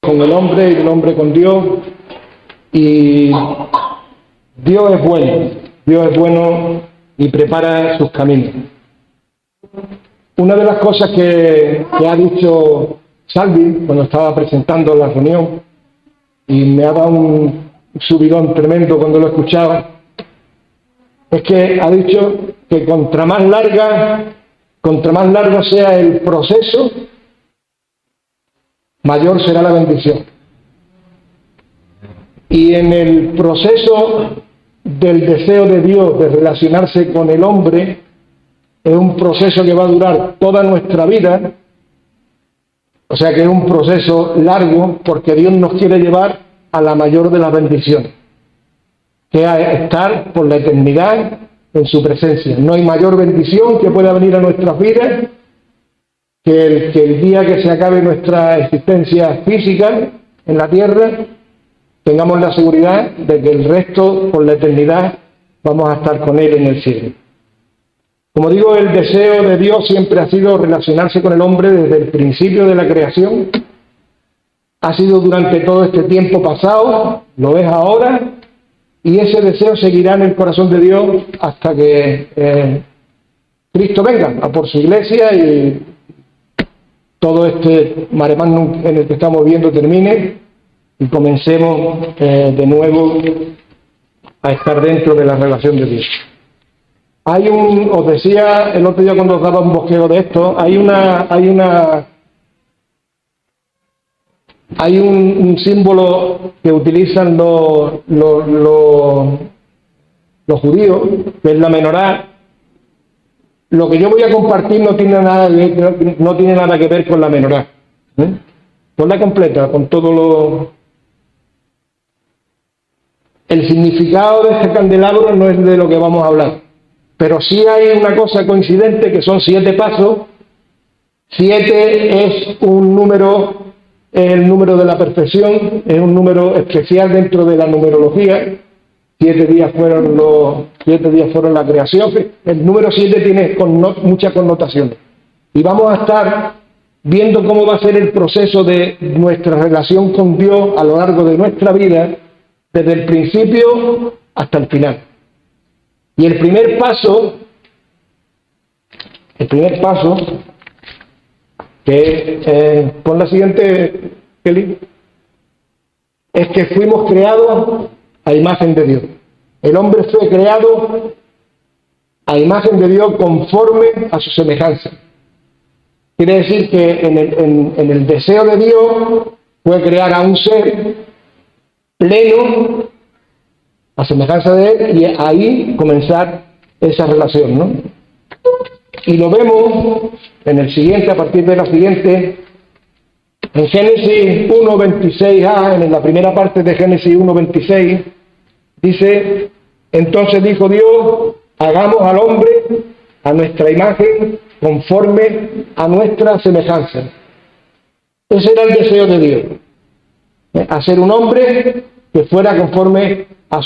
con el hombre y del hombre con Dios, y Dios es bueno y prepara sus caminos. Una de las cosas que ha dicho Salvi cuando estaba presentando la reunión, y me ha dado un subidón tremendo cuando lo escuchaba, es que ha dicho que contra más largo sea el proceso, mayor será la bendición. Y en el proceso del deseo de Dios de relacionarse con el hombre, es un proceso que va a durar toda nuestra vida, o sea que es un proceso largo, porque Dios nos quiere llevar a la mayor de las bendiciones, que es estar por la eternidad en su presencia. No hay mayor bendición que pueda venir a nuestras vidas que el día que se acabe nuestra existencia física en la tierra, tengamos la seguridad de que el resto, por la eternidad, vamos a estar con Él en el cielo. Como digo, el deseo de Dios siempre ha sido relacionarse con el hombre desde el principio de la creación. Ha sido durante todo este tiempo pasado, lo es ahora, y ese deseo seguirá en el corazón de Dios hasta que Cristo venga a por su iglesia y todo este mare magnum en el que estamos viviendo termine y comencemos de nuevo a estar dentro de la relación de Dios. Os decía el otro día cuando os daba un bosqueo de esto, hay un símbolo que utilizan los judíos, que es la menorá. Lo que yo voy a compartir no tiene nada que ver con la menorá. Ponla completa, con todo el significado de este candelabro no es de lo que vamos a hablar. Pero sí hay una cosa coincidente, que son 7 pasos. 7 es un número, es el número de la perfección, es un número especial dentro de la numerología. 7 días fueron la creación. El número 7 tiene muchas connotaciones. Y vamos a estar viendo cómo va a ser el proceso de nuestra relación con Dios a lo largo de nuestra vida, desde el principio hasta el final. Y el primer paso, que pon la siguiente, Kelly, es que fuimos creados a imagen de Dios. El hombre fue creado a imagen de Dios conforme a su semejanza. Quiere decir que en el deseo de Dios fue crear a un ser pleno a semejanza de Él, y ahí comenzar esa relación, ¿no? Y lo vemos en el siguiente, a partir de la siguiente, en Génesis 1:26a, en la primera parte de Génesis 1:26, dice: entonces dijo Dios, hagamos al hombre a nuestra imagen, conforme a nuestra semejanza. Ese era el deseo de Dios, hacer un hombre que fuera conforme a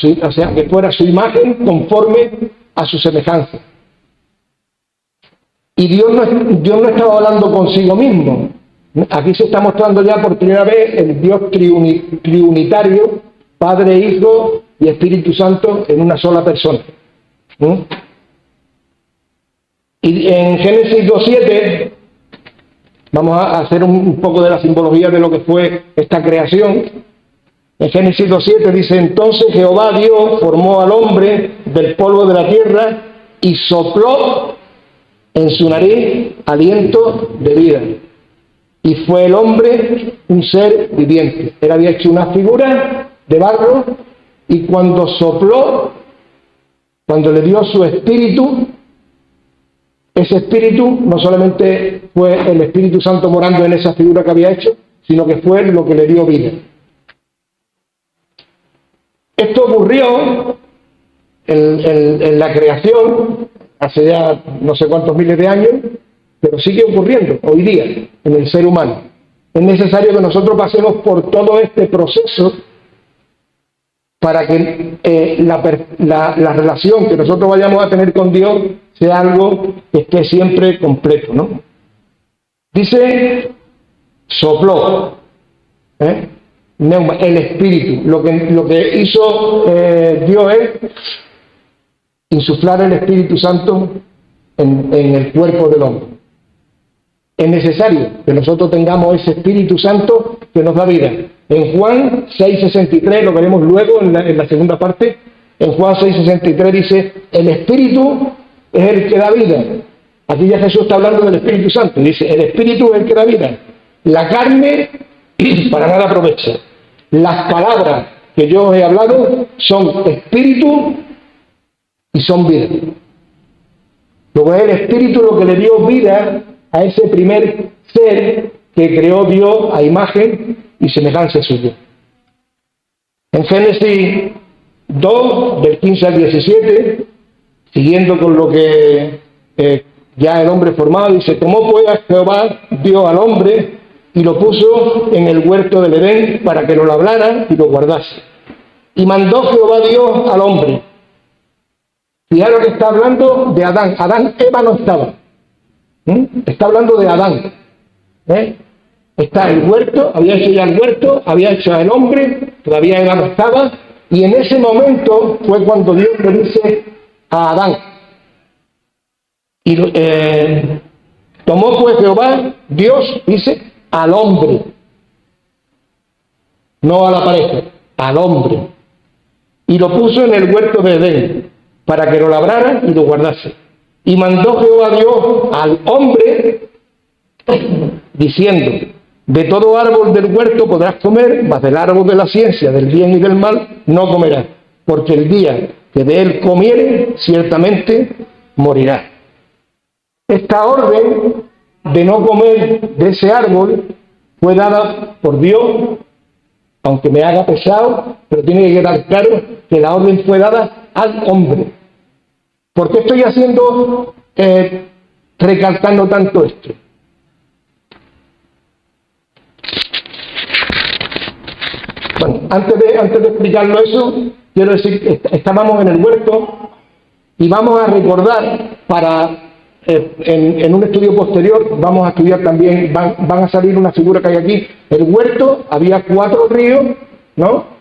que fuera su imagen, conforme a su semejanza. Y Dios no estaba hablando consigo mismo. Aquí se está mostrando ya por primera vez el Dios triunitario, Padre, Hijo y Espíritu Santo en una sola persona. Y en Génesis 2:7 vamos a hacer un poco de la simbología de lo que fue esta creación. En Génesis 2:7 dice: entonces Jehová Dios formó al hombre del polvo de la tierra y sopló en su nariz aliento de vida. Y fue el hombre un ser viviente. Él había hecho una figura de barro, y cuando sopló, cuando le dio su espíritu, ese espíritu no solamente fue el Espíritu Santo morando en esa figura que había hecho, sino que fue lo que le dio vida. Esto ocurrió en la creación hace ya no sé cuántos miles de años, pero sigue ocurriendo hoy día en el ser humano. Es necesario que nosotros pasemos por todo este proceso para que la relación que nosotros vayamos a tener con Dios sea algo que esté siempre completo, ¿no? Dice, sopló. Neuma, el espíritu. Lo que hizo Dios es insuflar el Espíritu Santo en el cuerpo del hombre. Es necesario que nosotros tengamos ese Espíritu Santo que nos da vida. En Juan 6:63, lo veremos luego en la segunda parte, en Juan 6:63 dice, el Espíritu es el que da vida. Aquí ya Jesús está hablando del Espíritu Santo, dice, el Espíritu es el que da vida. La carne para nada aprovecha. Las palabras que yo os he hablado son espíritu y son vida. Luego es el espíritu lo que le dio vida a ese primer ser que creó Dios a imagen y semejanza suya. En Génesis 2, del 15 al 17, siguiendo con lo que ya el hombre formado, dice, tomó pues Jehová Dios al hombre y lo puso en el huerto del Edén para que lo labrara y lo guardase. Y mandó Jehová Dios al hombre. Fijaros que está hablando de Adán. Eva no estaba. Está hablando de Adán. Está el huerto, había hecho ya el huerto, había hecho al hombre, todavía Eva no estaba. Y en ese momento fue cuando Dios le dice a Adán. Y tomó pues Jehová, Dios, dice, al hombre, no a la pareja, al hombre, y lo puso en el huerto de Edén, para que lo labrara y lo guardase. Y mandó Jehová Dios al hombre, diciendo, de todo árbol del huerto podrás comer, mas del árbol de la ciencia, del bien y del mal, no comerás, porque el día que de él comiere, ciertamente morirá. Esta orden de no comer de ese árbol fue dada por Dios, aunque me haga pesado, pero tiene que quedar claro que la orden fue dada al hombre. ¿Por qué estoy recalcando tanto esto? Bueno, antes de explicarlo eso, quiero decir que estábamos en el huerto y vamos a recordar en un estudio posterior vamos a estudiar también, van a salir una figura que hay aquí. El huerto, había 4 ríos, ¿no?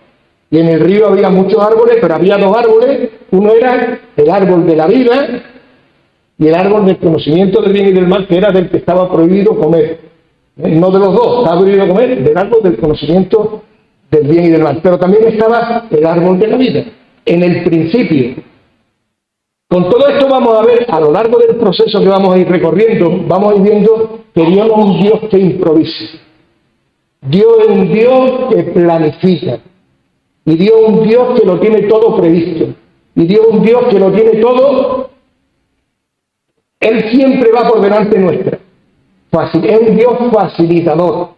Y en el río había muchos árboles, pero había 2 árboles. Uno era el árbol de la vida y el árbol del conocimiento del bien y del mal, que era del que estaba prohibido comer. No de los dos, estaba prohibido comer del árbol del conocimiento del bien y del mal. Pero también estaba el árbol de la vida, en el principio. Con todo esto vamos a ver, a lo largo del proceso que vamos a ir recorriendo, vamos a ir viendo que Dios no es un Dios que improvise. Dios es un Dios que planifica. Y Dios es un Dios que lo tiene todo previsto. Y Dios es un Dios que lo tiene todo. Él siempre va por delante nuestra. Es un Dios facilitador.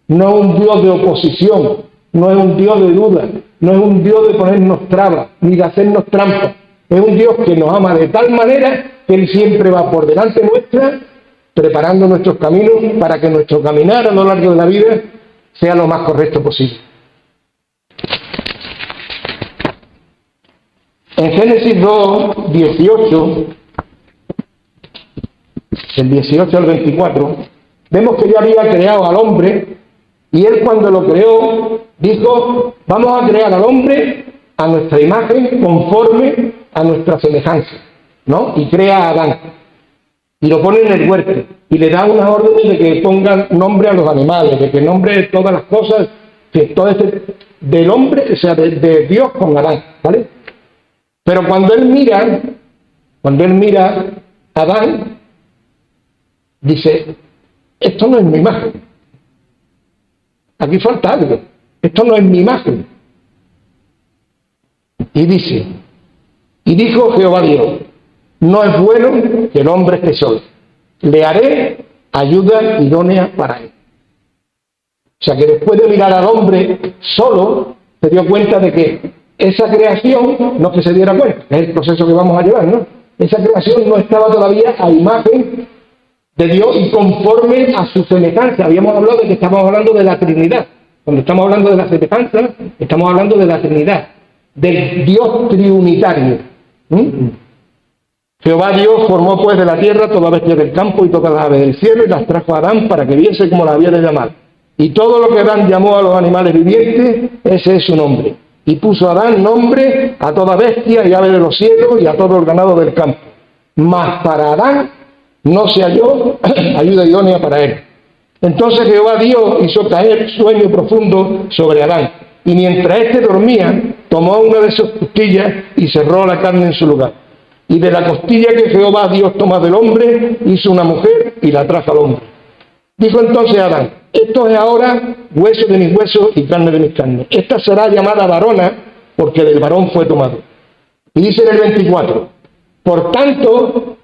No es un Dios de oposición. No es un Dios de duda. No es un Dios de ponernos trabas, ni de hacernos trampas. Es un Dios que nos ama de tal manera que Él siempre va por delante nuestra, preparando nuestros caminos para que nuestro caminar a lo largo de la vida sea lo más correcto posible. En Génesis 2, 18, del 18 al 24, vemos que ya había creado al hombre y Él cuando lo creó dijo, vamos a crear al hombre a nuestra imagen conforme a nuestra semejanza, ¿no? Y crea a Adán y lo pone en el huerto y le da unas órdenes de que pongan nombre a los animales, de que nombre todas las cosas, que todo del hombre, o sea, de Dios con Adán, ¿vale? Pero cuando él mira a Adán, dice, esto no es mi imagen. Aquí falta algo. Esto no es mi imagen. Y dice, y dijo Jehová Dios, no es bueno que el hombre esté solo. Le haré ayuda idónea para él. O sea que después de mirar al hombre solo, se dio cuenta de que esa creación, no que se diera cuenta, es el proceso que vamos a llevar, ¿no? Esa creación no estaba todavía a imagen de Dios y conforme a su semejanza. Habíamos hablado de que estamos hablando de la Trinidad. Cuando estamos hablando de la semejanza, estamos hablando de la Trinidad, del Dios triunitario. Jehová Dios formó pues de la tierra toda bestia del campo y todas las aves del cielo y las trajo a Adán para que viese cómo las había de llamar. Y todo lo que Adán llamó a los animales vivientes, ese es su nombre. Y puso Adán nombre a toda bestia y ave de los cielos y a todo el ganado del campo. Mas para Adán no se halló ayuda idónea para él. Entonces Jehová Dios hizo caer sueño profundo sobre Adán. Y mientras éste dormía, tomó una de sus costillas y cerró la carne en su lugar. Y de la costilla que Jehová Dios toma del hombre, hizo una mujer y la trajo al hombre. Dijo entonces Adán: esto es ahora hueso de mis huesos y carne de mis carnes. Esta será llamada varona, porque del varón fue tomado. Y dice en el 24: por tanto,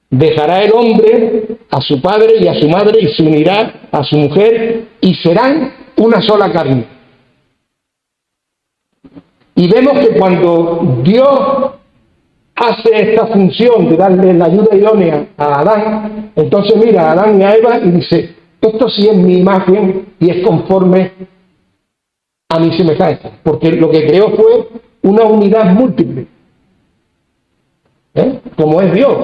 dejará el hombre a su padre y a su madre y se unirá a su mujer y serán una sola carne. Y vemos que cuando Dios hace esta función de darle la ayuda idónea a Adán, entonces mira a Adán y a Eva y dice: esto sí es mi imagen y es conforme a mi semejanza, porque lo que creó fue una unidad múltiple, como es Dios.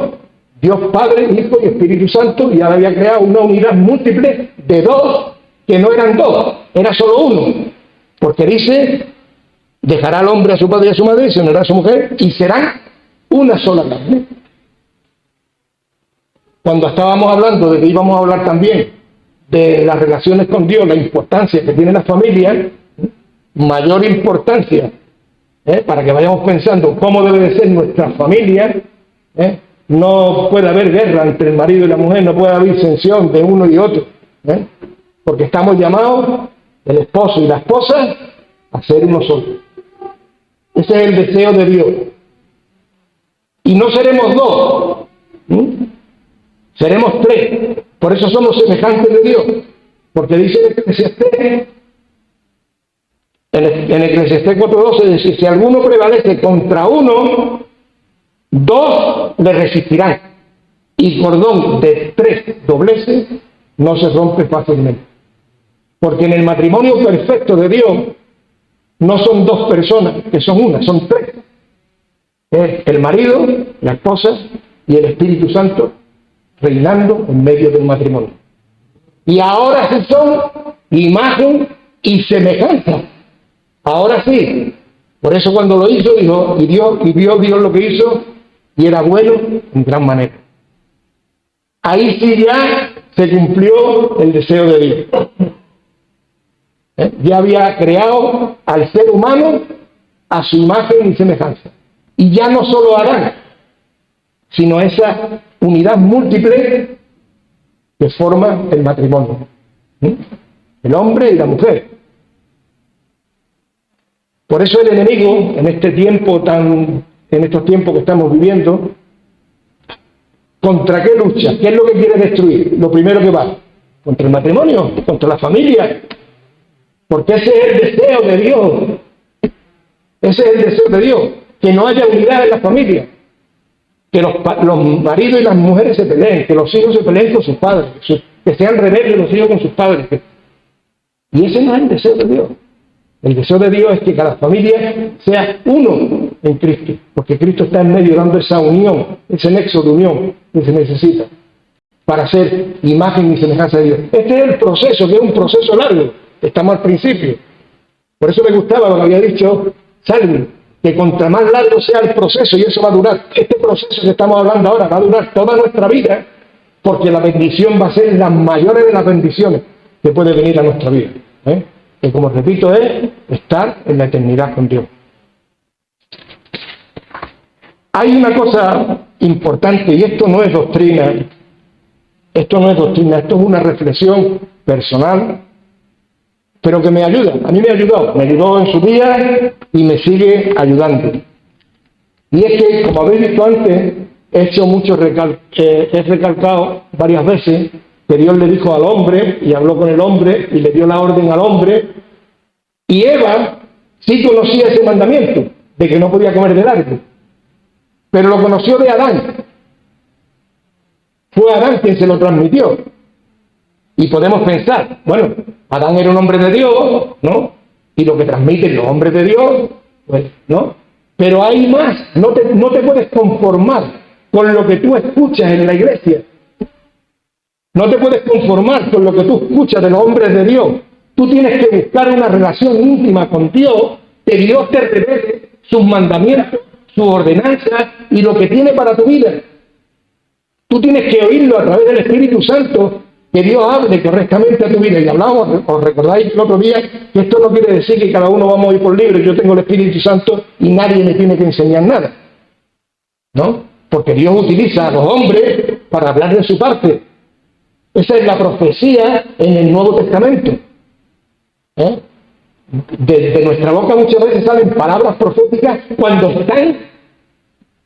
Dios Padre, Hijo y Espíritu Santo, y ahora había creado una unidad múltiple de dos que no eran dos, era solo uno, porque dice: dejará al hombre a su padre y a su madre y se unirá a su mujer y serán una sola carne. Cuando estábamos hablando de que íbamos a hablar también de las relaciones con Dios, la importancia que tiene la familia, mayor importancia, para que vayamos pensando cómo debe de ser nuestra familia, no puede haber guerra entre el marido y la mujer, no puede haber disensión de uno y otro, porque estamos llamados, el esposo y la esposa, a ser uno solo. Ese es el deseo de Dios. Y no seremos dos, seremos tres. Por eso somos semejantes de Dios. Porque dice en Eclesiastés 4:12, dice: si alguno prevalece contra uno, dos le resistirán. Y cordón de tres dobleces no se rompe fácilmente. Porque en el matrimonio perfecto de Dios no son dos personas, que son una, son tres. Es el marido, la esposa y el Espíritu Santo reinando en medio del matrimonio. Y ahora sí son imagen y semejanza. Ahora sí. Por eso cuando lo hizo, dijo, y vio Dios lo que hizo, y era bueno en gran manera. Ahí sí ya se cumplió el deseo de Dios. Ya había creado al ser humano a su imagen y semejanza. Y ya no solo Adán, sino esa unidad múltiple que forma el matrimonio. El hombre y la mujer. Por eso el enemigo, en estos tiempos que estamos viviendo, ¿contra qué lucha? ¿Qué es lo que quiere destruir? Lo primero que va, contra el matrimonio, contra la familia. Porque ese es el deseo de Dios. Ese es el deseo de Dios. Que no haya unidad en la familia, que los maridos y las mujeres se peleen, que los hijos se peleen con sus padres, que sean rebeldes los hijos con sus padres. Y ese no es el deseo de Dios. El deseo de Dios es que cada familia sea uno en Cristo, porque Cristo está en medio dando esa unión, ese nexo de unión que se necesita para ser imagen y semejanza de Dios. Este es el proceso, que es un proceso largo, estamos al principio. Por eso me gustaba lo que había dicho Salvi, que contra más largo sea el proceso, y eso va a durar, este proceso que estamos hablando ahora va a durar toda nuestra vida, porque la bendición va a ser la mayor de las bendiciones que puede venir a nuestra vida. Que, como repito, es estar en la eternidad con Dios. Hay una cosa importante, y esto no es doctrina, esto es una reflexión personal, pero que me ayuda. A mí me ayudó en su día y me sigue ayudando. Y es que, como habéis visto antes, he recalcado varias veces que Dios le dijo al hombre, y habló con el hombre, y le dio la orden al hombre, y Eva sí conocía ese mandamiento, de que no podía comer del árbol, pero lo conoció de Adán. Fue Adán quien se lo transmitió. Y podemos pensar, bueno, Adán era un hombre de Dios, ¿no? Y lo que transmiten los hombres de Dios, pues, ¿no? Pero hay más, no te puedes conformar con lo que tú escuchas en la iglesia. No te puedes conformar con lo que tú escuchas de los hombres de Dios. Tú tienes que buscar una relación íntima con Dios, que Dios te revele sus mandamientos, sus ordenanzas y lo que tiene para tu vida. Tú tienes que oírlo a través del Espíritu Santo, que Dios hable correctamente a tu vida. Y hablamos, os recordáis el otro día, que esto no quiere decir que cada uno vamos a ir por libre, yo tengo el Espíritu Santo y nadie me tiene que enseñar nada, ¿no? Porque Dios utiliza a los hombres para hablar de su parte. Esa es la profecía en el Nuevo Testamento. De nuestra boca muchas veces salen palabras proféticas cuando están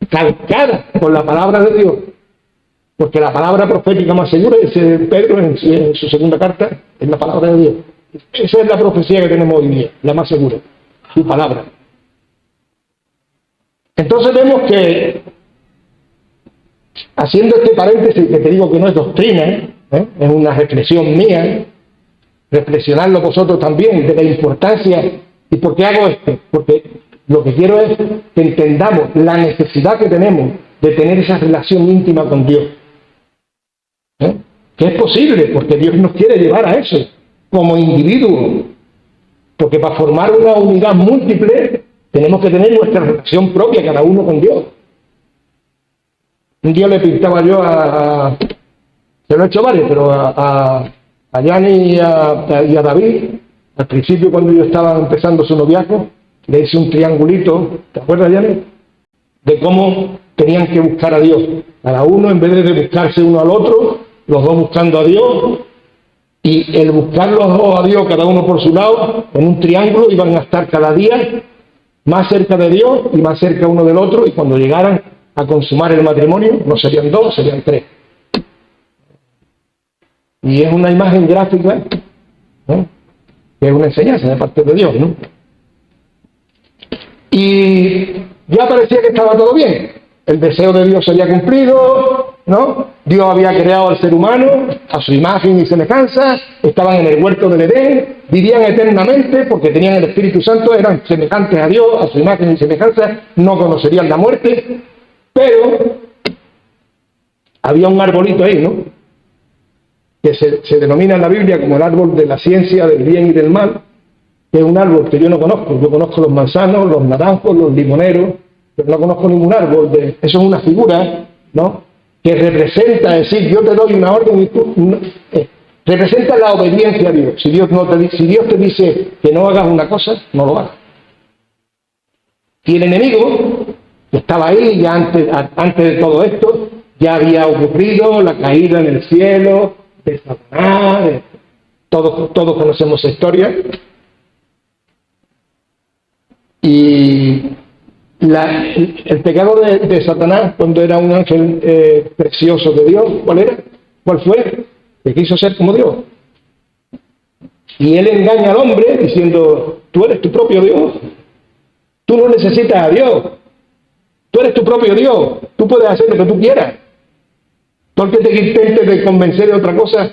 calcadas con la palabra de Dios. Porque la palabra profética más segura, dice Pedro en su segunda carta, es la palabra de Dios. Esa es la profecía que tenemos hoy día, la más segura, su palabra. Entonces vemos que, haciendo este paréntesis, que te digo que no es doctrina, es una reflexión mía, reflexionarlo vosotros también de la importancia. ¿Y por qué hago esto? Porque lo que quiero es que entendamos la necesidad que tenemos de tener esa relación íntima con Dios. Que es posible, porque Dios nos quiere llevar a eso, como individuos. Porque para formar una unidad múltiple, tenemos que tener nuestra relación propia, cada uno con Dios. Un día le pintaba yo se lo he hecho varios, pero a Yanni y a David, al principio cuando yo estaba empezando su noviazgo, le hice un triangulito, ¿te acuerdas, Yanni? De cómo tenían que buscar a Dios. Cada uno, en vez de buscarse uno al otro, los dos buscando a Dios, y el buscar los dos a Dios, cada uno por su lado, en un triángulo, iban a estar cada día más cerca de Dios y más cerca uno del otro, y cuando llegaran a consumar el matrimonio, no serían dos, serían tres. Y es una imagen gráfica, ¿no?, que es una enseñanza de parte de Dios, ¿no? Y ya parecía que estaba todo bien. El deseo de Dios se había cumplido, ¿no? Dios había creado al ser humano a su imagen y semejanza, estaban en el huerto del Edén, vivían eternamente porque tenían el Espíritu Santo, eran semejantes a Dios, a su imagen y semejanza, no conocerían la muerte, pero había un arbolito ahí, ¿no?, que se denomina en la Biblia como el árbol de la ciencia del bien y del mal, que es un árbol que yo no conozco. Yo conozco los manzanos, los naranjos, los limoneros, pero no conozco ningún árbol. Eso es una figura, ¿no?, que representa, es decir, yo te doy una orden y tú... representa la obediencia a Dios. Si Dios te dice que no hagas una cosa, no lo hagas. Y el enemigo, que estaba ahí ya antes de todo esto, ya había ocurrido la caída en el cielo de Satanás, todos conocemos esa historia. Y el pecado de Satanás, cuando era un ángel precioso de Dios, ¿cuál fue? Que quiso ser como Dios. Y él engaña al hombre diciendo: tú eres tu propio Dios, tú no necesitas a Dios, tú eres tu propio Dios, tú puedes hacer lo que tú quieras. Todo el que te intente de convencer de otra cosa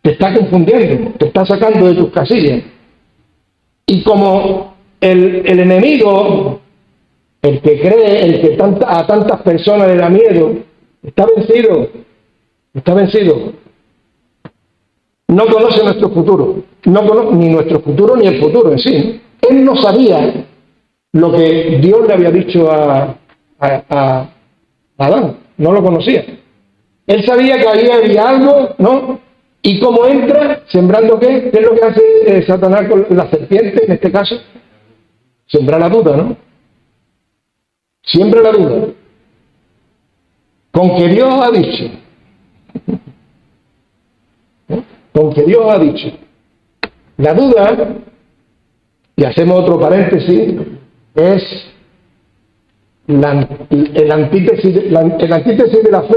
te está confundiendo, te está sacando de tus casillas. Y como el enemigo, el que cree, el que a tantas personas le da miedo, está vencido. No conoce nuestro futuro, no conoce ni nuestro futuro ni el futuro en sí. Él no sabía lo que Dios le había dicho a Adán, no lo conocía. Él sabía que había algo, ¿no? Y como entra, sembrando ¿qué? ¿Qué es lo que hace Satanás con la serpiente en este caso? Sembrar la duda, ¿no? Siembra la duda. Con que Dios ha dicho. Con que Dios ha dicho. La duda, y hacemos otro paréntesis, es el antítesis de la fe,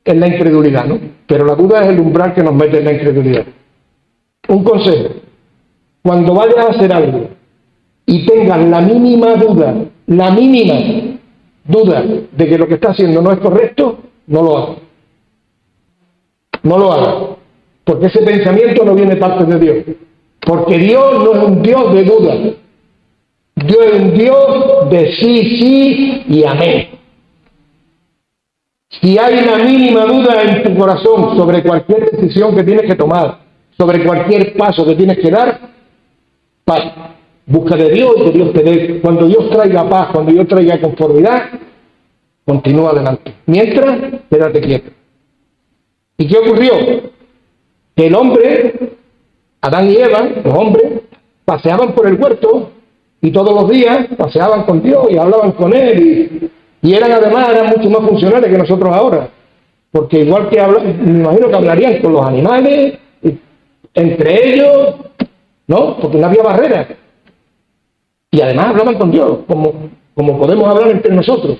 es la incredulidad, ¿no? Pero la duda es el umbral que nos mete en la incredulidad. Un consejo: cuando vayas a hacer algo y tengas la mínima duda de que lo que estás haciendo no es correcto, no lo hagas. No lo hagas. Porque ese pensamiento no viene de parte de Dios. Porque Dios no es un Dios de duda. Dios es un Dios de sí, sí y amén. Si hay la mínima duda en tu corazón sobre cualquier decisión que tienes que tomar, sobre cualquier paso que tienes que dar, paz. Busca de Dios y que Dios te dé. Cuando Dios traiga paz, cuando Dios traiga conformidad, continúa adelante. Mientras, quédate quieto. ¿Y qué ocurrió? Que el hombre, Adán y Eva, los hombres, paseaban por el huerto y todos los días paseaban con Dios y hablaban con Él y eran mucho más funcionales que nosotros ahora. Porque igual que me imagino que hablarían con los animales, entre ellos, ¿no? Porque no había barreras. Y además hablaban con Dios, como podemos hablar entre nosotros.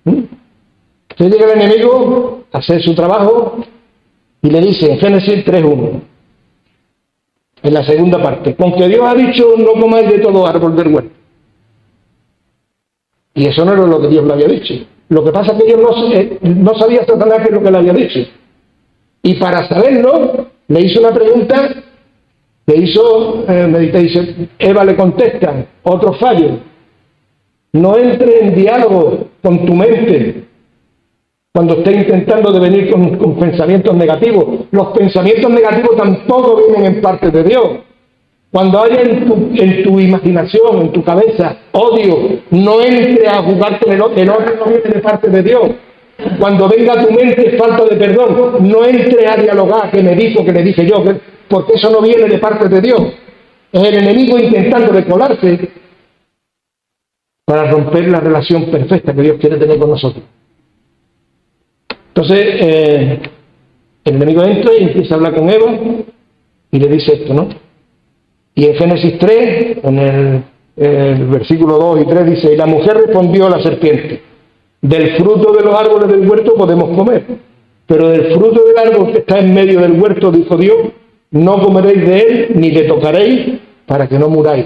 Entonces llega el enemigo a hacer su trabajo y le dice en Génesis 3:1, en la segunda parte, con que Dios ha dicho no comáis de todo árbol del huerto. Y eso no era lo que Dios le había dicho. Lo que pasa es que Dios no sabía Satanás qué es lo que le había dicho. Y para saberlo, le hizo una pregunta que hizo, dice, Eva le contesta, otro fallo. No entre en diálogo con tu mente cuando estés intentando de venir con pensamientos negativos. Los pensamientos negativos tampoco vienen en parte de Dios. Cuando haya en tu imaginación, en tu cabeza, odio, no entre a jugar con el odio no viene de parte de Dios. Cuando venga a tu mente falta de perdón, no entre a dialogar, que me dijo, que le dije yo, porque eso no viene de parte de Dios. Es el enemigo intentando colarse para romper la relación perfecta que Dios quiere tener con nosotros. Entonces, el enemigo entra y empieza a hablar con Eva y le dice esto, ¿no? Y en Génesis 3, en el versículo 2 y 3 dice, y la mujer respondió a la serpiente, del fruto de los árboles del huerto podemos comer, pero del fruto del árbol que está en medio del huerto, dijo Dios, no comeréis de él ni le tocaréis para que no muráis.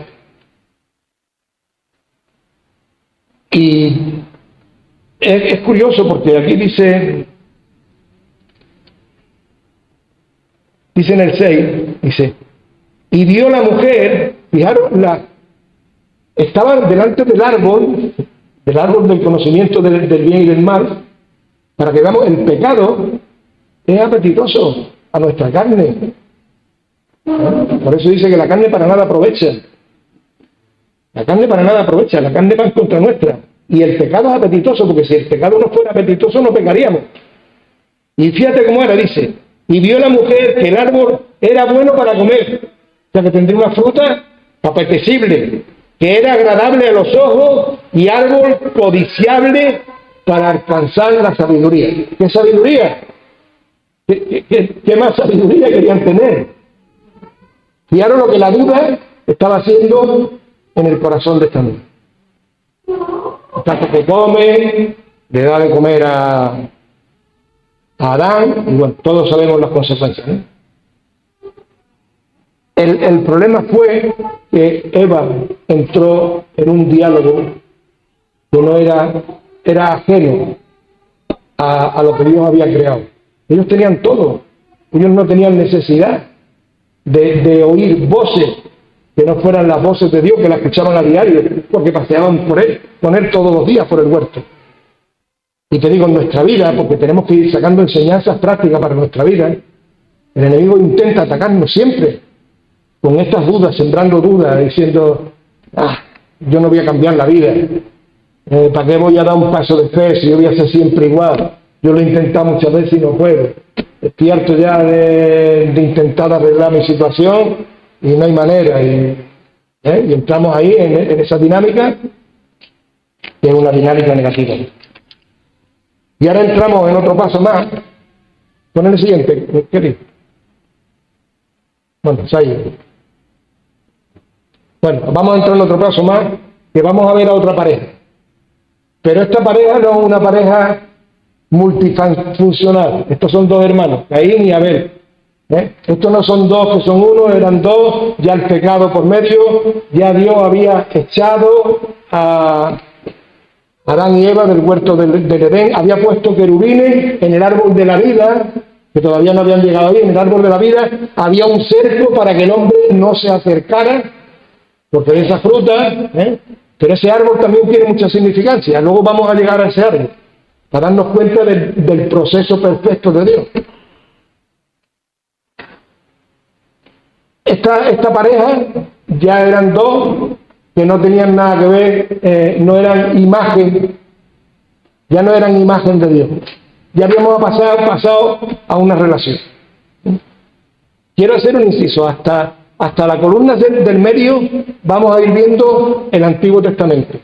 Y es curioso porque aquí dice en el 6, dice, y vio la mujer, fijaros, estaban delante del árbol del conocimiento del bien y del mal, para que veamos, el pecado es apetitoso a nuestra carne. Por eso dice que la carne para nada aprovecha. La carne para nada aprovecha, la carne va en contra nuestra. Y el pecado es apetitoso, porque si el pecado no fuera apetitoso no pecaríamos. Y fíjate cómo era, dice, y vio la mujer que el árbol era bueno para comer, o sea que tendría una fruta apetecible, que era agradable a los ojos y árbol codiciable para alcanzar la sabiduría. ¿Qué sabiduría? ¿Qué más sabiduría querían tener? Fijaros lo que la duda estaba haciendo en el corazón de esta mujer. Tanto que come, le da de comer a Adán, y bueno, todos sabemos las consecuencias, ¿no? El problema fue que Eva entró en un diálogo que no era ajeno a lo que Dios había creado. Ellos tenían todo, ellos no tenían necesidad de oír voces que no fueran las voces de Dios, que las escuchaban a diario, porque paseaban con él todos los días por el huerto. Y te digo, en nuestra vida, porque tenemos que ir sacando enseñanzas prácticas para nuestra vida, el enemigo intenta atacarnos siempre con estas dudas, sembrando dudas, diciendo, yo no voy a cambiar la vida, ¿para qué voy a dar un paso de fe si yo voy a ser siempre igual? Yo lo he intentado muchas veces y no puedo. Estoy harto ya de intentar arreglar mi situación y no hay manera. Y entramos ahí en esa dinámica, que es una dinámica negativa. Y ahora entramos en otro paso más. Pon el siguiente, ¿qué? Bueno, Bueno, vamos a entrar en otro paso más, que vamos a ver a otra pareja. Pero esta pareja no es una pareja multifuncional. Estos son dos hermanos, Caín y Abel. Estos no son dos que son uno, eran dos, ya el pecado por medio, ya Dios había echado a Adán y Eva del huerto del Edén, había puesto querubines en el árbol de la vida, que todavía no habían llegado ahí, en el árbol de la vida había un cerco para que el hombre no se acercara, porque de esa fruta, pero ese árbol también tiene mucha significancia, luego vamos a llegar a ese árbol. para darnos cuenta del proceso perfecto de Dios. Esta pareja ya eran dos que no tenían nada que ver, no eran imagen, ya no eran imagen de Dios. Ya habíamos pasado a una relación. Quiero hacer un inciso, hasta la columna del medio vamos a ir viendo el Antiguo Testamento.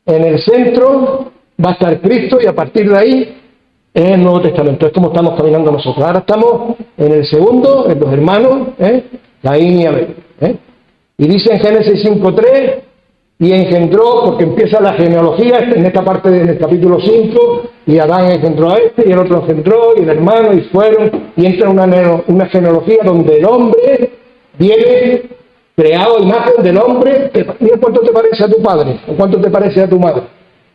En el centro va a estar Cristo y a partir de ahí es el Nuevo Testamento. Es como estamos caminando nosotros. Ahora estamos en el segundo, en los hermanos, Caín y Abel. Y dice en Génesis 5:3, y engendró, porque empieza la genealogía en esta parte del capítulo 5, y Adán engendró a este, y el otro engendró, y el hermano, y fueron, y entra una genealogía donde el hombre viene creado a imagen del hombre. Mira cuánto te parece a tu padre, o cuánto te parece a tu madre.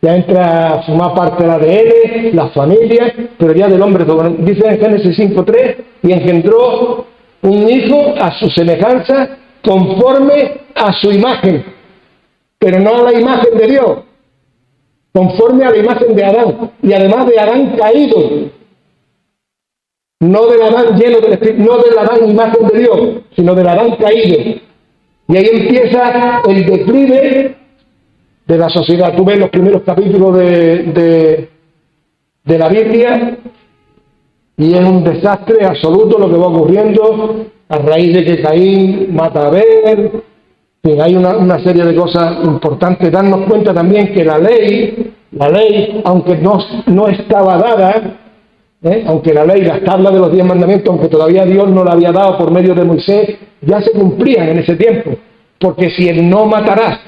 Ya entra a formar parte del ADN, las familias, pero ya del hombre todo. Dice en Génesis 5:3, y engendró un hijo a su semejanza, conforme a su imagen, pero no a la imagen de Dios, conforme a la imagen de Adán, y además de Adán caído, no del Adán lleno del Espíritu, no del Adán imagen de Dios, sino del Adán caído. Y ahí empieza el declive de la sociedad. Tú ves los primeros capítulos de la Biblia y es un desastre absoluto lo que va ocurriendo a raíz de que Caín mata a Abel. En fin, hay una serie de cosas importantes. Darnos cuenta también que la ley, aunque no estaba dada, aunque la ley, las tablas de los 10 mandamientos, aunque todavía Dios no la había dado por medio de Moisés, ya se cumplían en ese tiempo. Porque si el no matarás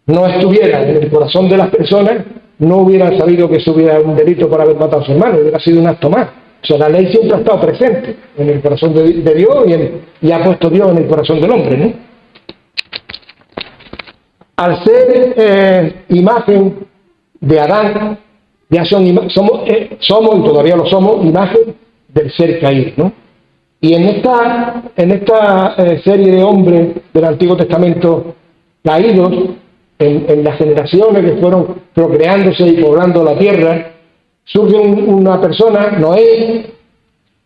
no estuviera en el corazón de las personas, no hubieran sabido que eso hubiera un delito por haber matado a su hermano, hubiera sido un acto más. O sea, la ley siempre ha estado presente en el corazón de Dios y ha puesto Dios en el corazón del hombre, ¿no? Al ser imagen de Adán, ya somos y todavía lo somos, imagen del ser caído, ¿no? Y en esta serie de hombres del Antiguo Testamento caídos, en las generaciones que fueron procreándose y poblando la tierra, surge una persona, Noé,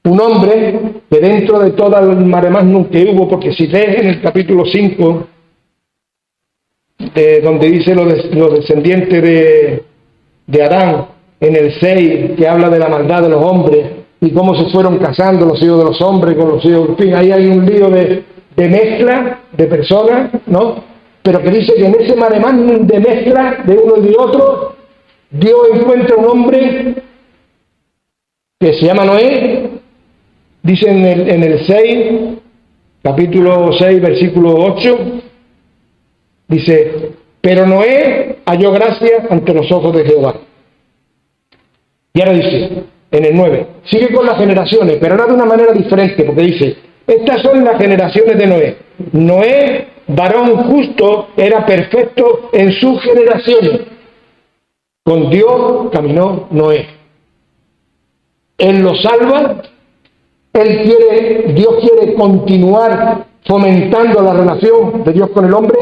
un hombre que dentro de todo el maremágnum que hubo, porque si lees en el capítulo 5, donde dice los descendientes de Adán, en el 6, que habla de la maldad de los hombres y cómo se fueron casando los hijos de los hombres con los hijos, en fin, ahí hay un lío de mezcla de personas, ¿no? Pero que dice que en ese maremágnum de mezcla de uno y de otro, Dios encuentra un hombre que se llama Noé, dice en el 6, capítulo 6, versículo 8, dice, pero Noé halló gracia ante los ojos de Jehová. Y ahora dice, en el 9, sigue con las generaciones, pero ahora de una manera diferente, porque dice, estas son las generaciones de Noé. Noé, varón justo, era perfecto en sus generaciones. Con Dios caminó Noé. Él lo salva, Dios quiere continuar fomentando la relación de Dios con el hombre.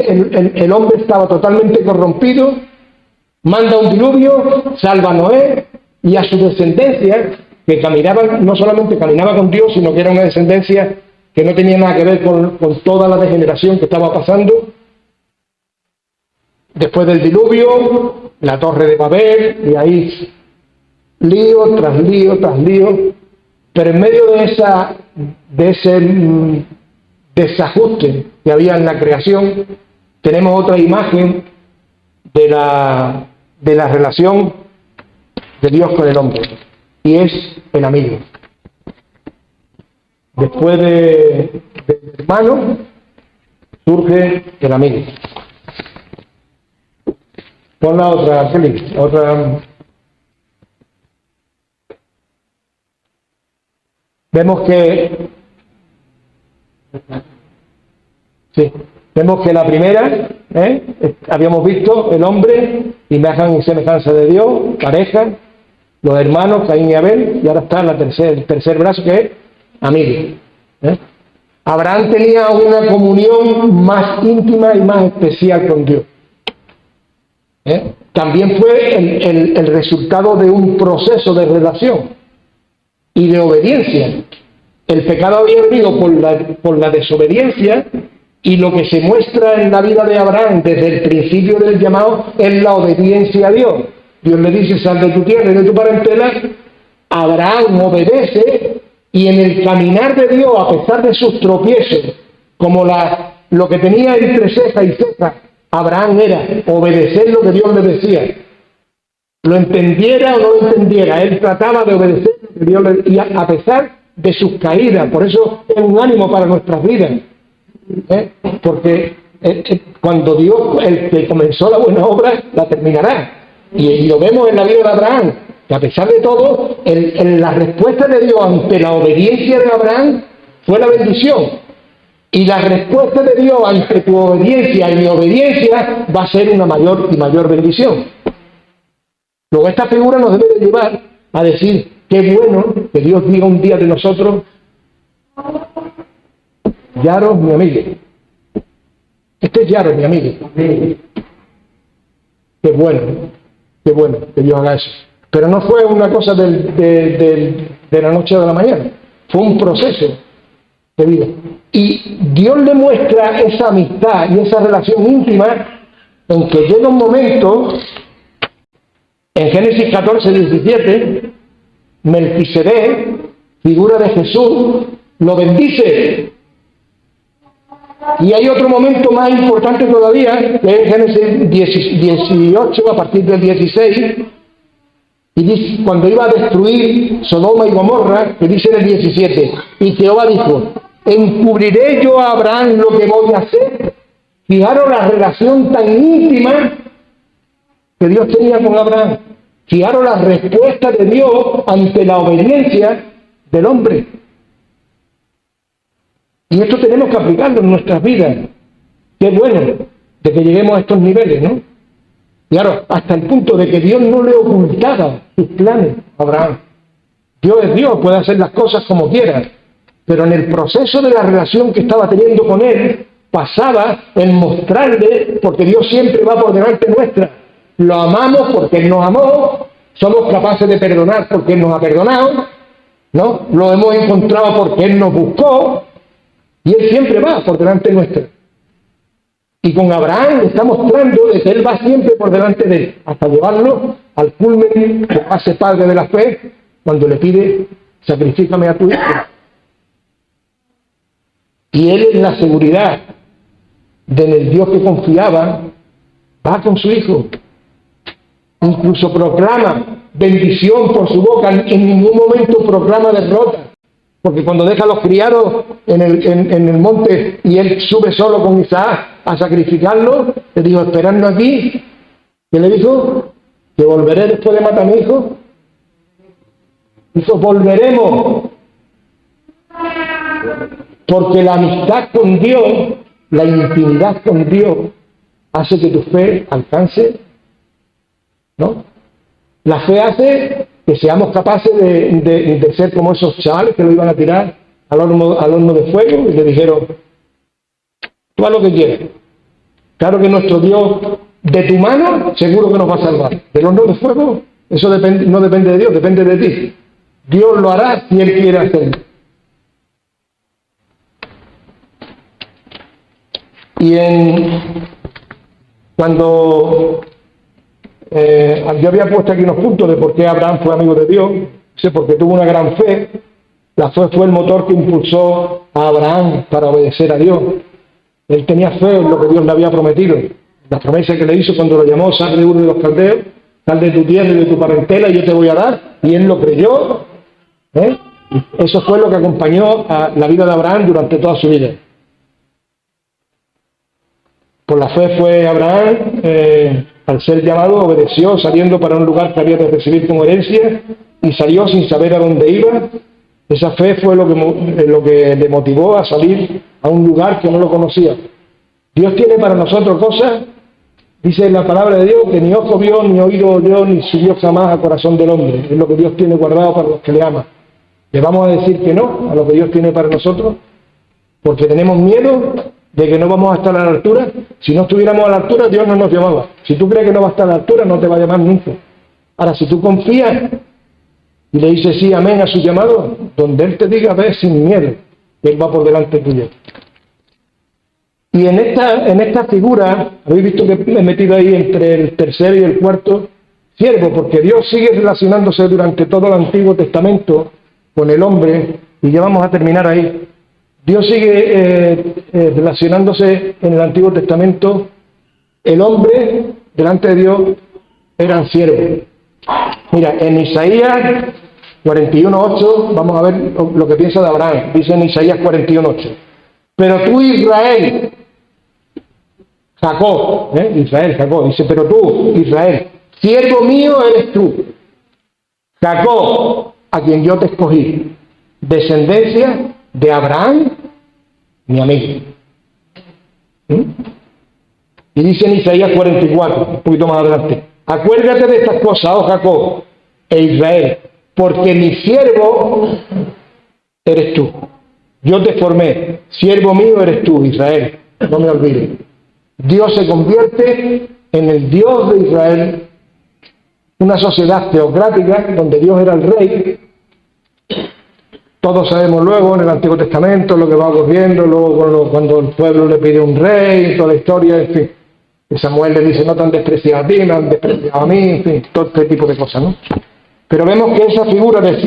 El hombre estaba totalmente corrompido, manda un diluvio, salva a Noé y a su descendencia, que caminaban, no solamente caminaba con Dios, sino que era una descendencia que no tenía nada que ver con toda la degeneración que estaba pasando. Después del diluvio, la torre de Babel, y ahí lío tras lío tras lío, pero en medio de ese desajuste que había en la creación, tenemos otra imagen de la relación de Dios con el hombre, y es el amigo. Después del hermano surge el amigo. Pon la otra, Félix, otra. Vemos que la primera, habíamos visto el hombre, imagen y semejanza de Dios, pareja, los hermanos, Caín y Abel, y ahora está el tercer brazo, que es amigo. Abraham tenía una comunión más íntima y más especial con Dios. También fue el resultado de un proceso de relación y de obediencia. El pecado había venido por la desobediencia, y lo que se muestra en la vida de Abraham desde el principio del llamado es la obediencia a Dios. Dios le dice: sal de tu tierra y de tu parentela. Abraham obedece, y en el caminar de Dios, a pesar de sus tropiezos, como lo que tenía entre ceja y ceja, Abraham era obedecer lo que Dios le decía. Lo entendiera o no lo entendiera, él trataba de obedecer lo que Dios le decía, a pesar de sus caídas. Por eso es un ánimo para nuestras vidas. Porque cuando Dios, el que comenzó la buena obra, la terminará. Y lo vemos en la vida de Abraham, que a pesar de todo, la respuesta de Dios ante la obediencia de Abraham fue la bendición. Y la respuesta de Dios ante tu obediencia y mi obediencia va a ser una mayor y mayor bendición. Luego esta figura nos debe de llevar a decir: qué bueno que Dios diga un día de nosotros: Yaro, mi amigo. Este es Yaro, mi amigo. Qué bueno que Dios haga eso. Pero no fue una cosa de la noche a la mañana, fue un proceso de vida. Y Dios le muestra esa amistad y esa relación íntima en que llega un momento, en Génesis 14, 17, Melquisedec, figura de Jesús, lo bendice. Y hay otro momento más importante todavía, que es Génesis 18, a partir del 16, y dice, cuando iba a destruir Sodoma y Gomorra, que dice en el 17, y Jehová dijo: ¿encubriré yo a Abraham lo que voy a hacer? Fijaros la relación tan íntima que Dios tenía con Abraham. Fijaros la respuesta de Dios ante la obediencia del hombre. Y esto tenemos que aplicarlo en nuestras vidas. Qué bueno de que lleguemos a estos niveles, ¿no? Claro, hasta el punto de que Dios no le ocultaba sus planes a Abraham. Dios es Dios, puede hacer las cosas como quiera, pero en el proceso de la relación que estaba teniendo con él, pasaba en mostrarle, porque Dios siempre va por delante nuestra. Lo amamos porque Él nos amó, somos capaces de perdonar porque Él nos ha perdonado, ¿no? Lo hemos encontrado porque Él nos buscó, y Él siempre va por delante nuestra. Y con Abraham está mostrando de que Él va siempre por delante de él, hasta llevarlo al culmen que hace padre de la fe, cuando le pide: sacrifícame a tu hijo. Y él, en la seguridad del Dios que confiaba, va con su hijo. Incluso proclama bendición por su boca, en ningún momento proclama derrota. Porque cuando deja a los criados en el monte y él sube solo con Isaac a sacrificarlo, le dijo: esperando aquí. ¿Qué le dijo? ¿Que volveré después de matar a mi hijo? Dijo: volveremos. Porque la amistad con Dios, la intimidad con Dios, hace que tu fe alcance, ¿no? La fe hace que seamos capaces de ser como esos chavales que lo iban a tirar al horno de fuego y le dijeron: tú haz lo que quieras. Claro que nuestro Dios, de tu mano, seguro que nos va a salvar. Del horno de fuego, eso no depende de Dios, depende de ti. Dios lo hará si Él quiere hacerlo. Y cuando yo había puesto aquí unos puntos de por qué Abraham fue amigo de Dios, porque tuvo una gran fe. La fe fue el motor que impulsó a Abraham para obedecer a Dios. Él tenía fe en lo que Dios le había prometido, la promesa que le hizo cuando lo llamó: sal de Ur de los Caldeos, sal de tu tierra y de tu parentela y yo te voy a dar. Y él lo creyó. Eso fue lo que acompañó a la vida de Abraham durante toda su vida. Por la fe fue Abraham, al ser llamado, obedeció, saliendo para un lugar que había de recibir como herencia, y salió sin saber a dónde iba. Esa fe fue lo que le motivó a salir a un lugar que no lo conocía. Dios tiene para nosotros cosas, dice la palabra de Dios, que ni ojo vio, ni oído oyó, ni subió jamás al corazón del hombre. Es lo que Dios tiene guardado para los que le aman. ¿Le vamos a decir que no a lo que Dios tiene para nosotros? Porque tenemos miedo, de que no vamos a estar a la altura. Si no estuviéramos a la altura, Dios no nos llamaba. Si tú crees que no va a estar a la altura, no te va a llamar nunca. Ahora, si tú confías y le dices sí, amén a su llamado, donde Él te diga, ve sin miedo, Él va por delante tuyo. Y en esta figura, habéis visto que me he metido ahí entre el tercer y el cuarto siervo, porque Dios sigue relacionándose durante todo el Antiguo Testamento con el hombre, y ya vamos a terminar ahí. Dios sigue relacionándose en el Antiguo Testamento. El hombre, delante de Dios, eran siervos. Mira, en Isaías 41:8, vamos a ver lo que piensa de Abraham. Dice en Isaías 41:8. Pero tú, Israel, Jacob, Israel, Jacob, dice, pero tú, Israel, siervo mío eres tú, Jacob, a quien yo te escogí, descendencia de Abraham, mi amigo. Y dice en Isaías 44, un poquito más adelante, acuérdate de estas cosas, oh Jacob e Israel, porque mi siervo eres tú. Yo te formé, siervo mío eres tú, Israel, no me olvides. Dios se convierte en el Dios de Israel, una sociedad teocrática donde Dios era el rey. Todos sabemos luego en el Antiguo Testamento lo que va ocurriendo, luego cuando el pueblo le pide un rey, toda la historia, en fin. Y Samuel le dice, no te han despreciado a ti, me han despreciado a mí, en fin, todo este tipo de cosas, ¿no? Pero vemos que esa figura de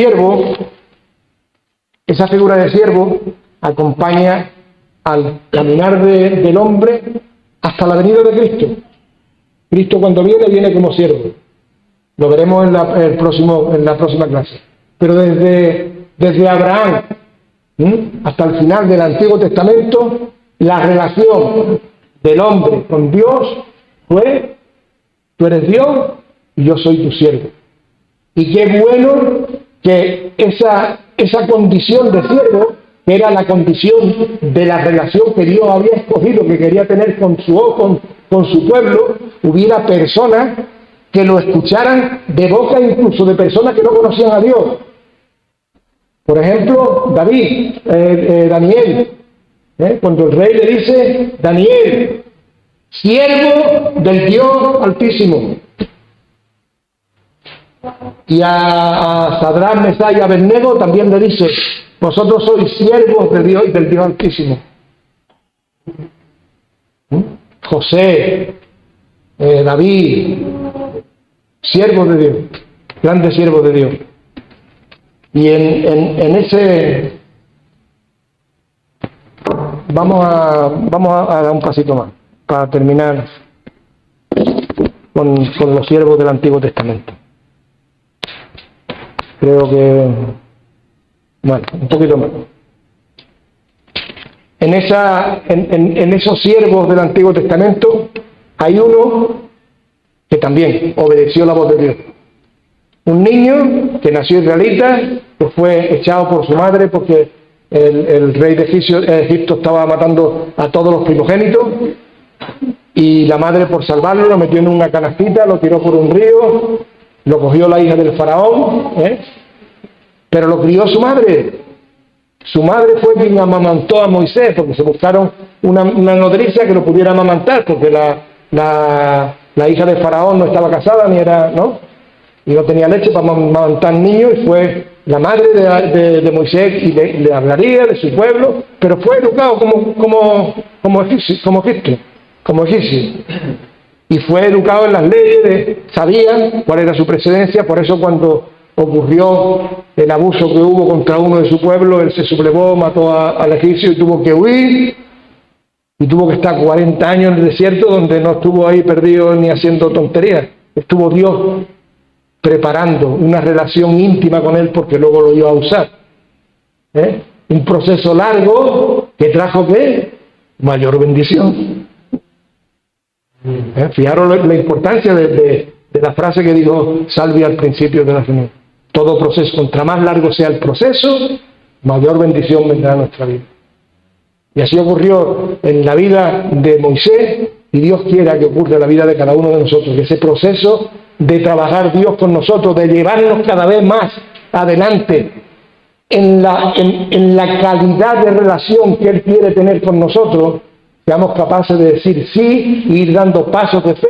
siervo acompaña al caminar del hombre hasta la venida de Cristo. Cristo cuando viene como siervo. Lo veremos en la próxima clase. Pero desde Abraham hasta el final del Antiguo Testamento, la relación del hombre con Dios fue, tú eres Dios y yo soy tu siervo. Y qué bueno que esa condición de siervo, que era la condición de la relación que Dios había escogido, que quería tener con su pueblo, hubiera personas que lo escucharan de boca incluso de personas que no conocían a Dios. Por ejemplo, Daniel, cuando el rey le dice, Daniel, siervo del Dios Altísimo. Y a Sadrach, Mesach y Abednego también le dice, vosotros sois siervos de Dios y del Dios Altísimo. José, David, siervos de Dios, grandes siervos de Dios. Y en ese vamos a dar un pasito más para terminar con los siervos del Antiguo Testamento. Creo que, bueno, un poquito más. En esos siervos del Antiguo Testamento hay uno que también obedeció la voz de Dios. Un niño que nació israelita, que fue echado por su madre porque el rey de Egipto estaba matando a todos los primogénitos, y la madre, por salvarlo, lo metió en una canastita, lo tiró por un río, lo cogió la hija del faraón, pero lo crió su madre. Su madre fue quien amamantó a Moisés, porque se buscaron una nodriza que lo pudiera amamantar, porque la hija del faraón no estaba casada, y no tenía leche para amamantar niños, y fue la madre de Moisés, y le hablaría de su pueblo, pero fue educado como egipcio, y fue educado en las leyes, sabía cuál era su precedencia. Por eso cuando ocurrió el abuso que hubo contra uno de su pueblo, él se sublevó, mató al egipcio y tuvo que huir, y tuvo que estar 40 años en el desierto, donde no estuvo ahí perdido ni haciendo tonterías. Estuvo Dios preparando una relación íntima con él, porque luego lo iba a usar. Un proceso largo que trajo, ¿qué? Mayor bendición. Fijaros la importancia de la frase que dijo Salvi al principio de la reunión. Todo proceso, contra más largo sea el proceso, mayor bendición vendrá a nuestra vida. Y así ocurrió en la vida de Moisés, y Dios quiera que ocurra en la vida de cada uno de nosotros, que ese proceso de trabajar Dios con nosotros, de llevarnos cada vez más adelante en la calidad de relación que Él quiere tener con nosotros, seamos capaces de decir sí e ir dando pasos de fe,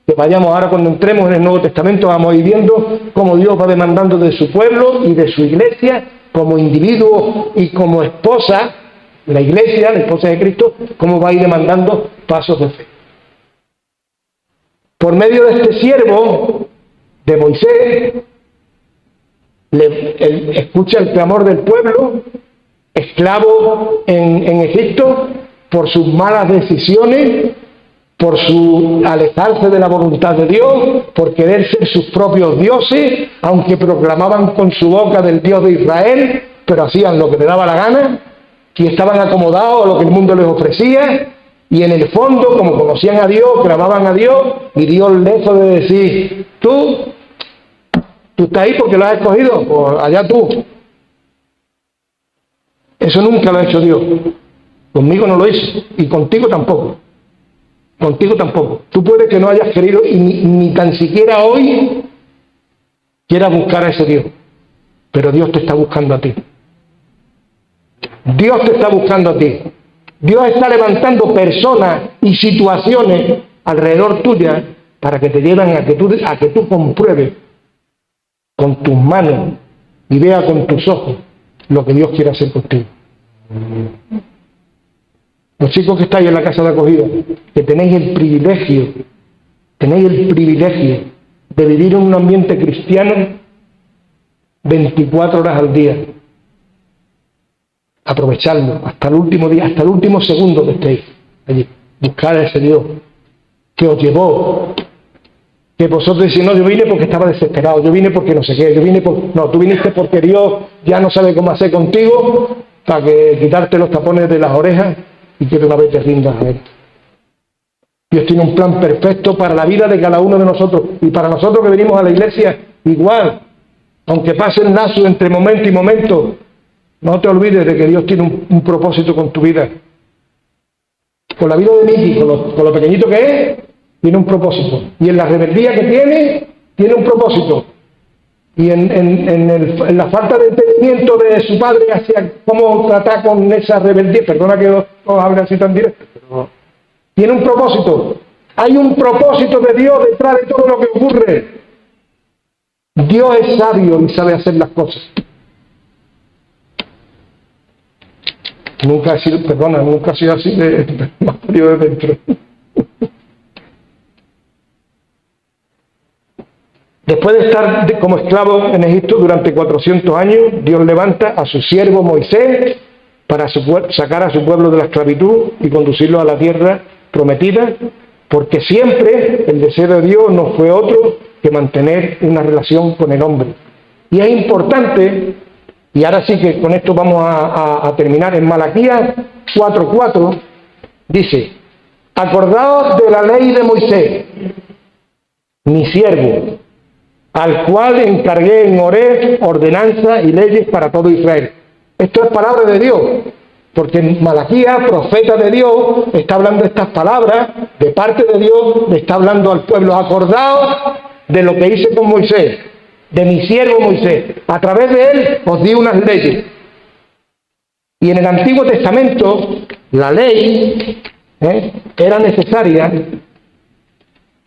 que vayamos ahora cuando entremos en el Nuevo Testamento, vamos a ir viendo cómo Dios va demandando de su pueblo y de su iglesia, como individuo y como esposa, la iglesia, la esposa de Cristo, cómo va a ir demandando pasos de fe. Por medio de este siervo de Moisés, él escucha el clamor del pueblo, esclavo en Egipto, por sus malas decisiones, por su alejarse de la voluntad de Dios, por querer ser sus propios dioses, aunque proclamaban con su boca del Dios de Israel, pero hacían lo que les daba la gana, y estaban acomodados a lo que el mundo les ofrecía, y en el fondo, como conocían a Dios, clamaban a Dios, y Dios lejos de decir, tú estás ahí porque lo has escogido, pues allá tú. Eso nunca lo ha hecho Dios. Conmigo no lo hizo, y contigo tampoco. Contigo tampoco. Tú puedes que no hayas querido, y ni tan siquiera hoy quieras buscar a ese Dios. Pero Dios te está buscando a ti. Dios te está buscando a ti. Dios está levantando personas y situaciones alrededor tuya para que te lleven a que tú compruebes con tus manos y vea con tus ojos lo que Dios quiere hacer contigo. Los chicos que estáis en la casa de acogida, que tenéis el privilegio de vivir en un ambiente cristiano 24 horas al día. Aprovecharlo hasta el último día, hasta el último segundo que estéis allí. Buscar a ese Dios que os llevó. Que vosotros decís, no, yo vine porque estaba desesperado, yo vine porque no sé qué, No, tú viniste porque Dios ya no sabe cómo hacer contigo para que quitarte los tapones de las orejas y que de una vez te rindas a Él. Dios tiene un plan perfecto para la vida de cada uno de nosotros, y para nosotros que venimos a la iglesia igual, aunque pasen lazos entre momento y momento, no te olvides de que Dios tiene un propósito con tu vida. Con la vida de Miki, con lo pequeñito que es, tiene un propósito. Y en la rebeldía que tiene un propósito. Y en la falta de entendimiento de su padre hacia cómo tratar con esa rebeldía, perdona que os hable así tan directo, pero tiene un propósito. Hay un propósito de Dios detrás de todo lo que ocurre. Dios es sabio y sabe hacer las cosas. Nunca ha sido así más frío de dentro. Después de estar como esclavo en Egipto durante 400 años, Dios levanta a su siervo Moisés para sacar a su pueblo de la esclavitud y conducirlo a la tierra prometida, porque siempre el deseo de Dios no fue otro que mantener una relación con el hombre. Y es importante, y ahora sí que con esto vamos a terminar, en Malaquías 4:4 dice, acordaos de la ley de Moisés, mi siervo, al cual encargué en Horeb ordenanzas y leyes para todo Israel. Esto es palabra de Dios, porque Malaquías, profeta de Dios, está hablando estas palabras de parte de Dios, le está hablando al pueblo, acordaos de lo que hice con Moisés, de mi siervo Moisés, a través de él os di unas leyes. Y en el Antiguo Testamento, la ley era necesaria.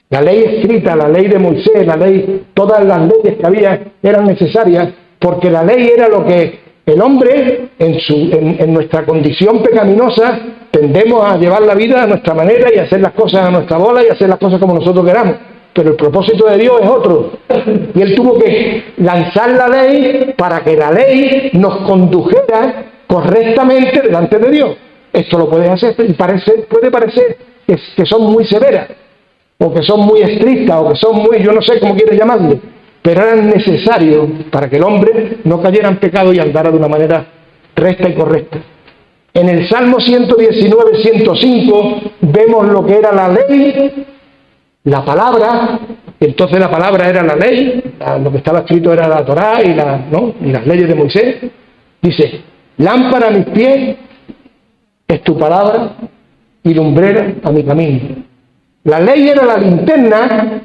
La ley escrita, la ley de Moisés, todas las leyes que había eran necesarias, porque la ley era lo que el hombre, en nuestra condición pecaminosa, tendemos a llevar la vida a nuestra manera y hacer las cosas a nuestra bola y hacer las cosas como nosotros queramos. Pero el propósito de Dios es otro. Y Él tuvo que lanzar la ley para que la ley nos condujera correctamente delante de Dios. Esto lo puedes hacer y puede parecer que son muy severas, o que son muy estrictas, o que son muy, yo no sé cómo quieres llamarle, pero eran necesarios para que el hombre no cayera en pecado y andara de una manera recta y correcta. En el Salmo 119, 105 vemos lo que era la ley, la palabra. Entonces la palabra era la ley, lo que estaba escrito era la Torá y las leyes de Moisés. Dice, lámpara a mis pies es tu palabra y lumbrera a mi camino. La ley era la linterna,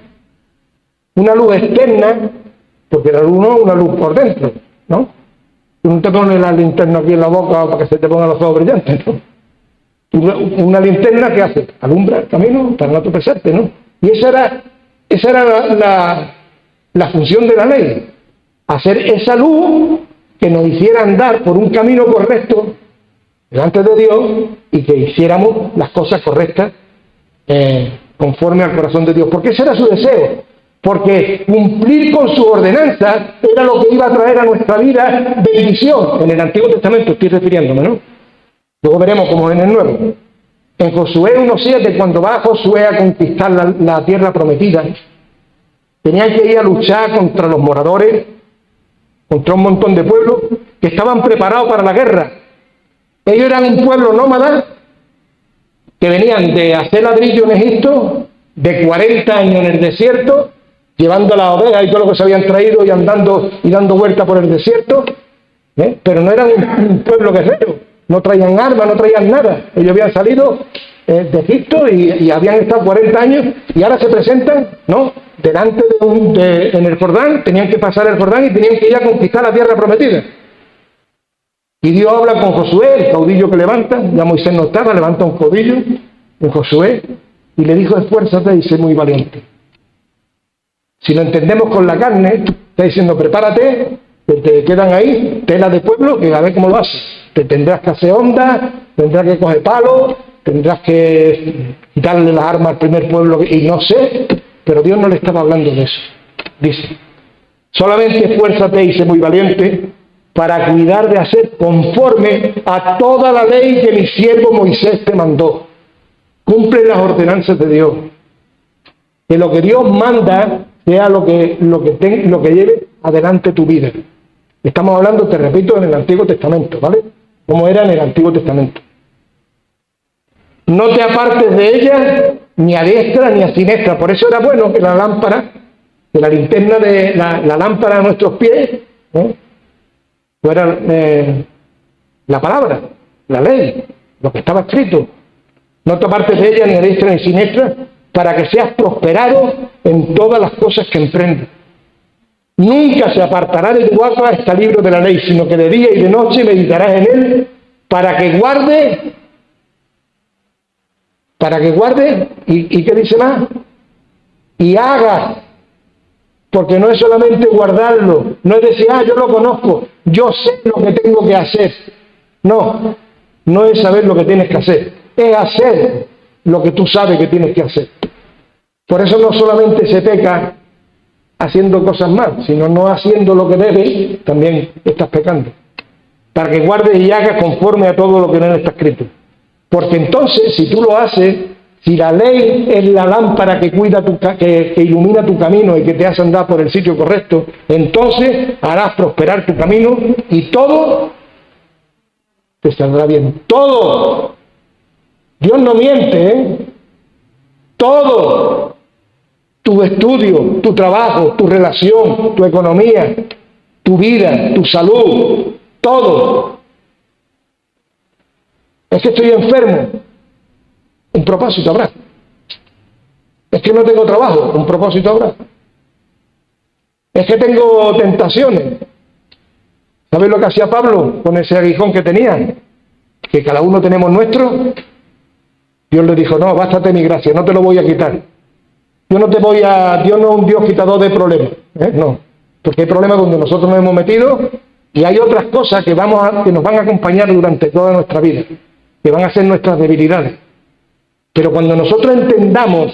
una luz externa, porque la luz no es una luz por dentro, ¿no? Tú no te pones la linterna aquí en la boca para que se te pongan los ojos brillantes, ¿no? Una linterna que hace, alumbra el camino para no tropezarte, ¿no? Y esa era la función de la ley, hacer esa luz que nos hiciera andar por un camino correcto delante de Dios y que hiciéramos las cosas correctas conforme al corazón de Dios, porque ese era su deseo, porque cumplir con su ordenanza era lo que iba a traer a nuestra vida bendición. En el Antiguo Testamento estoy refiriéndome, ¿no? Luego veremos cómo en el Nuevo. En Josué 1:7, cuando va Josué a conquistar la tierra prometida, tenían que ir a luchar contra los moradores, contra un montón de pueblos que estaban preparados para la guerra. Ellos eran un pueblo nómada que venían de hacer ladrillo en Egipto, de 40 años en el desierto, llevando las ovejas y todo lo que se habían traído y andando y dando vueltas por el desierto, pero no eran un pueblo guerrero. No traían armas, no traían nada. Ellos habían salido de Egipto y habían estado 40 años y ahora se presentan, ¿no?, delante en el Jordán. Tenían que pasar el Jordán y tenían que ir a conquistar la tierra prometida. Y Dios habla con Josué, el caudillo que levanta. Ya Moisés no estaba, levanta un caudillo en Josué y le dijo: esfuérzate y sé muy valiente. Si lo entendemos con la carne, está diciendo: prepárate, que te quedan ahí telas de pueblo, que a ver cómo lo haces. Te tendrás que hacer onda, tendrás que coger palos, tendrás que quitarle las armas al primer pueblo, y no sé, pero Dios no le estaba hablando de eso. Dice: solamente esfuérzate y sé muy valiente para cuidar de hacer conforme a toda la ley que mi siervo Moisés te mandó. Cumple las ordenanzas de Dios. Que lo que Dios manda sea lo que lleve adelante tu vida. Estamos hablando, te repito, en el Antiguo Testamento, ¿vale? Como era en el Antiguo Testamento. No te apartes de ella, ni a diestra ni a siniestra. Por eso era bueno que la lámpara, que la linterna de la lámpara a nuestros pies, fuera la palabra, la ley, lo que estaba escrito. No te apartes de ella, ni a diestra ni a siniestra, para que seas prosperado en todas las cosas que emprendas. Nunca se apartará de tu boca este libro de la ley, sino que de día y de noche meditarás en él, para que guarde, y ¿qué dice más? Y hagas, porque no es solamente guardarlo, no es decir: yo lo conozco, yo sé lo que tengo que hacer. No, no es saber lo que tienes que hacer, es hacer lo que tú sabes que tienes que hacer. Por eso no solamente se peca haciendo cosas mal, sino no haciendo lo que debes, también estás pecando. Para que guardes y hagas conforme a todo lo que en él está escrito. Porque entonces, si tú lo haces, si la ley es la lámpara que cuida que ilumina tu camino y que te hace andar por el sitio correcto, entonces harás prosperar tu camino y todo te saldrá bien. Todo. Dios no miente, Todo. Tu estudio, tu trabajo, tu relación, tu economía, tu vida, tu salud, todo. Es que estoy enfermo, un propósito habrá. Es que no tengo trabajo, un propósito habrá. Es que tengo tentaciones. ¿Sabes lo que hacía Pablo con ese aguijón que tenía? Que cada uno tenemos nuestro. Dios le dijo: no, bástate mi gracia, no te lo voy a quitar. Dios no es un Dios quitador de problemas, no, porque hay problemas donde nosotros nos hemos metido y hay otras cosas que nos van a acompañar durante toda nuestra vida, que van a ser nuestras debilidades. Pero cuando nosotros entendamos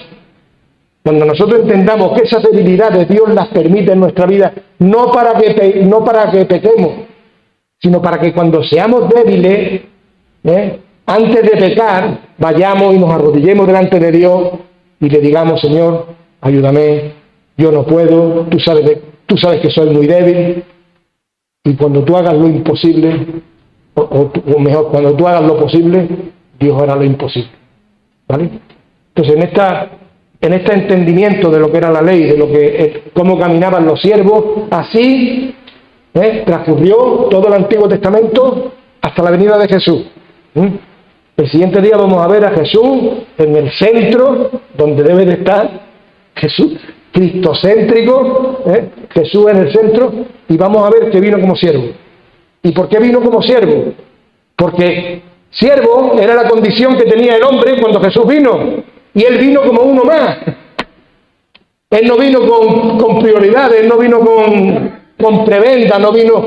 que esas debilidades Dios las permite en nuestra vida, no para que pequemos, sino para que cuando seamos débiles, antes de pecar, vayamos y nos arrodillemos delante de Dios y le digamos: Señor, ayúdame, yo no puedo, tú sabes que soy muy débil. Y cuando tú hagas lo imposible, o mejor, cuando tú hagas lo posible, Dios hará lo imposible. ¿Vale? Entonces, en este entendimiento de lo que era la ley, de cómo caminaban los siervos, así transcurrió todo el Antiguo Testamento hasta la venida de Jesús. El siguiente día vamos a ver a Jesús en el centro, donde debe de estar Jesús, cristocéntrico, Jesús en el centro, y vamos a ver que vino como siervo. ¿Y por qué vino como siervo? Porque Siervo era la condición que tenía el hombre cuando Jesús vino, y él vino como uno más. Él no vino con prioridades, él no vino con prebenda, no vino,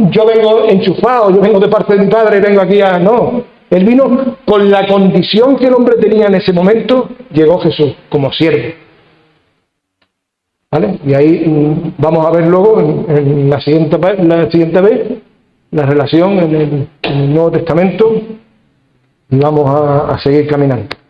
yo vengo enchufado, yo vengo de parte de mi padre y vengo aquí a... No, él vino con la condición que el hombre tenía en ese momento, llegó Jesús como siervo. ¿Vale? Y ahí vamos a ver luego en la siguiente vez la relación en el Nuevo Testamento y vamos a seguir caminando.